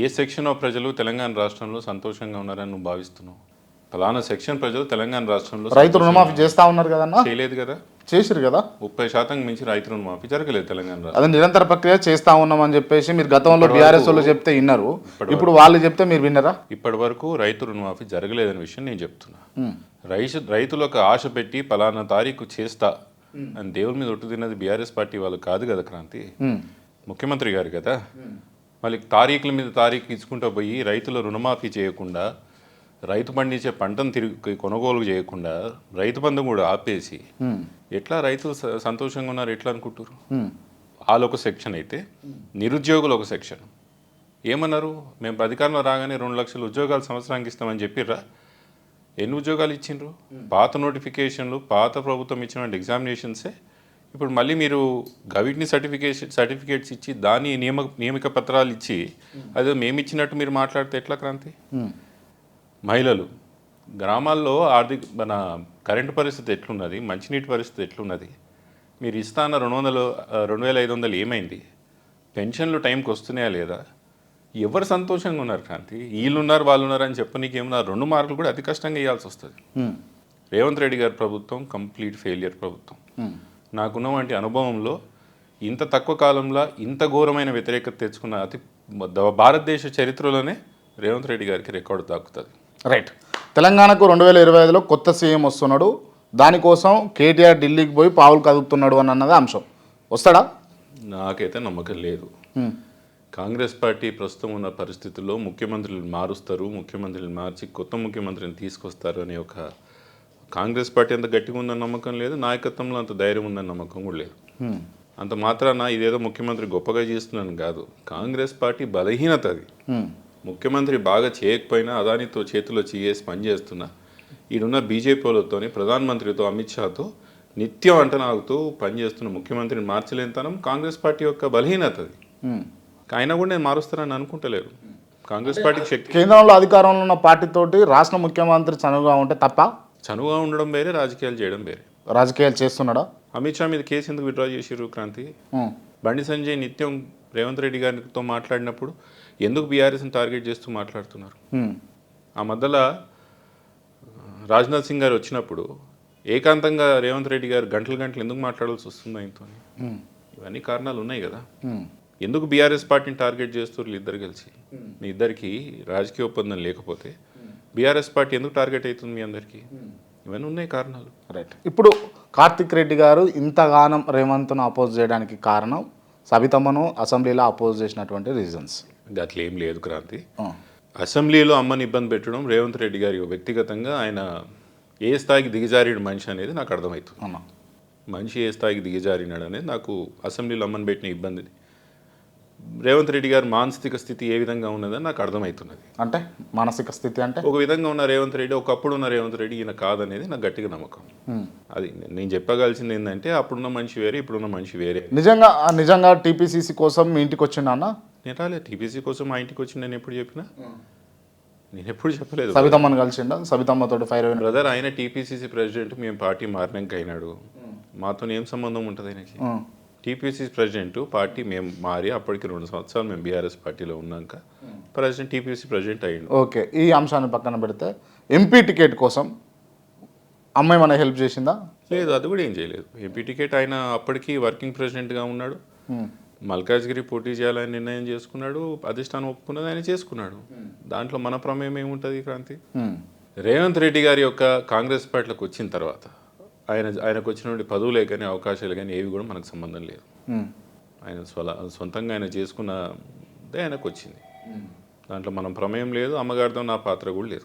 A section of ప్రజలు తెలంగాణ రాష్ట్రంలో సంతోషంగా ఉన్నారని నువ్వు భావిస్తున్నావు? ఫలానా సెక్షన్ ప్రజలు తెలంగాణ రాష్ట్రంలో రైతు రుణమాఫీ చేస్తా ఉన్నారు కదన్నా, చేయలేదు కదా. చేసిరు కదా. 30% మించి రైతు రుణమాఫీ జరగలేదు తెలంగాణ రాష్ట్రం. అదే నిరంతర ప్రక్రియ చేస్తా ఉన్నామని చెప్పేసి మీరు గతంలో బీఆర్ఎస్ వాళ్ళు చెప్తే విన్నారు, ఇప్పుడు వాళ్ళు చెప్తే మీరు విన్నారా? ఇప్పటి వరకు రైతు రుణమాఫీ జరగలేదనే విషయం నేను చెప్తున్నా. రైతులకు ఆశ పెట్టి ఫలానా తారీఖు చేస్తా అని దేవుడి మీద ఒట్టు తిన్నది బీఆర్ఎస్ పార్టీ వాళ్ళు కాదు కదా క్రాంతి, ముఖ్యమంత్రి గారు కదా. మళ్ళీ తారీఖుల మీద తారీఖు ఇచ్చుకుంటూ పోయి రైతుల రుణమాఫీ చేయకుండా, రైతు పండించే పంటను తిరిగి కొనుగోలు చేయకుండా, రైతు బంధు కూడా ఆపేసి ఎట్లా రైతులు సంతోషంగా ఉన్నారు ఎట్లా అనుకుంటారు? వాళ్ళు ఒక సెక్షన్ అయితే, నిరుద్యోగులు ఒక సెక్షన్. ఏమన్నారు? మేము అధికారంలో రాగానే 2 లక్షల ఉద్యోగాలు సంవత్సరానికి ఇస్తామని చెప్పిర్రా? ఎన్ని ఉద్యోగాలు ఇచ్చిండ్రు? పాత నోటిఫికేషన్లు, పాత ప్రభుత్వం ఇచ్చిన ఎగ్జామినేషన్సే ఇప్పుడు మళ్ళీ మీరు గవిట్ని సర్టిఫికేట్స్ ఇచ్చి దాని నియామక పత్రాలు ఇచ్చి అదే మేము ఇచ్చినట్టు మీరు మాట్లాడితే ఎట్లా క్రాంతి? మహిళలు గ్రామాల్లో మన కరెంటు పరిస్థితి ఎట్లున్నది, మంచినీటి పరిస్థితి ఎట్లున్నది? మీరు ఇస్తాన్న 2,500 ఏమైంది? పెన్షన్లు టైంకి వస్తున్నాయా లేదా? ఎవరు సంతోషంగా ఉన్నారు క్రాంతి? వీళ్ళున్నారు వాళ్ళు ఉన్నారు అని చెప్పు. నీకేమన్నారు? 2 మార్కులు కూడా అతి కష్టంగా ఇవ్వాల్సి వస్తుంది. రేవంత్ రెడ్డి గారి ప్రభుత్వం కంప్లీట్ ఫెయిలియర్ ప్రభుత్వం. నాకున్న వంటి అనుభవంలో ఇంత తక్కువ కాలంలో ఇంత ఘోరమైన వ్యతిరేకత తెచ్చుకున్న భారతదేశ చరిత్రలోనే రేవంత్ రెడ్డి గారికి రికార్డు దాక్కుతుంది. రైట్. తెలంగాణకు 2025లో కొత్త సీఎం వస్తున్నాడు, దానికోసం కేటీఆర్ ఢిల్లీకి పోయి పావులు కదుపుతున్నాడు అని అన్నది అంశం. వస్తాడా? నాకైతే నమ్మకం లేదు. కాంగ్రెస్ పార్టీ ప్రస్తుతం ఉన్న పరిస్థితుల్లో ముఖ్యమంత్రులు మారుస్తారు, ముఖ్యమంత్రిని మార్చి కొత్త ముఖ్యమంత్రిని తీసుకొస్తారు అనే ఒక కాంగ్రెస్ పార్టీ అంత గట్టిగా ఉందని నమ్మకం లేదు, నాయకత్వంలో అంత ధైర్యం ఉందని నమ్మకం కూడా లేదు. అంత మాత్రాన ఇదేదో ముఖ్యమంత్రి గొప్పగా చేస్తున్నాను కాదు, కాంగ్రెస్ పార్టీ బలహీనత అది. ముఖ్యమంత్రి బాగా చేయకపోయినా అదానితో చేతిలో చేసి పనిచేస్తున్నా ఈడున్న బీజేపీలతో, ప్రధానమంత్రితో, అమిత్ షాతో నిత్యం అంటనాగుతూ పనిచేస్తున్న ముఖ్యమంత్రిని మార్చలేనితనం కాంగ్రెస్ పార్టీ యొక్క బలహీనత అది. అయినా కూడా నేను మారుస్తానని అనుకుంటలేరు. కాంగ్రెస్ పార్టీకి శక్తి. కేంద్రంలో అధికారంలో ఉన్న పార్టీతోటి రాష్ట్ర ముఖ్యమంత్రి చనువుగా ఉంటే తప్ప? చనువుగా ఉండడం వేరే, రాజకీయాలు చేయడం వేరే. రాజకీయాలు చేస్తున్నాడా? అమిత్ షా మీద కేసు ఎందుకు విత్డ్రా చేసిర్రు క్రాంతి? బండి సంజయ్ నిత్యం రేవంత్ రెడ్డి గారితో మాట్లాడినప్పుడు ఎందుకు బీఆర్ఎస్ని టార్గెట్ చేస్తూ మాట్లాడుతున్నారు? ఆ మధ్యలో రాజ్నాథ్ సింగ్ గారు వచ్చినప్పుడు ఏకాంతంగా రేవంత్ రెడ్డి గారు గంటలు ఎందుకు మాట్లాడాల్సి వస్తుంది ఆయనతో? ఇవన్నీ కారణాలు ఉన్నాయి కదా. ఎందుకు బీఆర్ఎస్ పార్టీని టార్గెట్ చేస్తారు ఇద్దరు కలిసి? మీ ఇద్దరికి రాజకీయ ఒప్పందం లేకపోతే బీఆర్ఎస్ పార్టీ ఎందుకు టార్గెట్ అవుతుంది మీ అందరికీ? ఇవన్నీ ఉన్నాయి కారణాలు. రైట్. ఇప్పుడు కార్తిక్ రెడ్డి గారు ఇంతగానం రేవంత్ను అపోజ్ చేయడానికి కారణం సబితమ్మను అసెంబ్లీలో అపోజ్ చేసినటువంటి రీజన్స్? అట్లా ఏం లేదు క్రాంతి. అసెంబ్లీలో అమ్మని ఇబ్బంది పెట్టడం రేవంత్ రెడ్డి గారి వ్యక్తిగతంగా ఆయన ఏ స్థాయికి దిగజారిన మనిషి అనేది నాకు అర్థమవుతుంది. మనిషి ఏ స్థాయికి దిగజారినాడు అనేది నాకు అసెంబ్లీలో అమ్మని పెట్టిన ఇబ్బంది, రేవంత్ రెడ్డి గారి మానసిక స్థితి ఏ విధంగా ఉన్నదని నాకు అర్థమవుతున్నది. అంటే మానసిక స్థితి అంటే ఒక విధంగా ఉన్న రేవంత్ రెడ్డి, ఒకప్పుడు ఉన్న రేవంత్ రెడ్డి ఈయన కాదనేది నాకు గట్టిగా నమ్మకం. అది నేను చెప్పగలిసింది ఏంటంటే అప్పుడున్న మనిషి వేరే, ఇప్పుడున్న మనిషి వేరే. నిజంగా టీపీసీసీ కోసం మీ ఇంటికి వచ్చిండా? నేను రాలేదు. టీపీసీ కోసం మా ఇంటికి వచ్చి నేను ఎప్పుడు చెప్పినా? నేను ఎప్పుడు చెప్పలేదు. సబితమ్మను కలిసిండా? సబితమ్మతో ఫైర్ అయిన బ్రదర్, ఆయన టీపీసీసీ ప్రెసిడెంట్, మేము పార్టీ మారినాక అయినాడు. మాతో ఏం సంబంధం ఉంటుంది ఆయనకి? టీపీసీ ప్రెసిడెంట్, పార్టీ మేము మారి అప్పటికి 2 సంవత్సరాలు మేము బీఆర్ఎస్ పార్టీలో ఉన్నాక ప్రెసిడెంట్, టీపీసీ ప్రెసిడెంట్ అయ్యిండు. ఓకే. ఈ అంశాన్ని పక్కన పెడితే ఎంపీ టికెట్ కోసం అమ్మాయి మన హెల్ప్ చేసిందా? లేదు, అది కూడా ఏం చేయలేదు. ఎంపీ టికెట్ ఆయన అప్పటికి వర్కింగ్ ప్రెసిడెంట్గా ఉన్నాడు. మల్కాజ్గిరి పోటీ చేయాలని నిర్ణయం చేసుకున్నాడు, అధిష్టానం ఒప్పుకున్నది, ఆయన చేసుకున్నాడు. దాంట్లో మన ప్రమేయం ఏముంటుంది క్రాంతి? రేవంత్ రెడ్డి గారి యొక్క కాంగ్రెస్ పార్టీలోకి వచ్చిన తర్వాత ఆయనకు వచ్చినటువంటి పదవులే కానీ అవకాశాలు కానీ ఏవి కూడా మనకు సంబంధం లేదు. ఆయన సొంతంగా ఆయన చేసుకున్నదే ఆయనకు వచ్చింది. దాంట్లో మనం ప్రమేయం లేదు, అమ్మగారితో నా పాత్ర కూడా లేదు.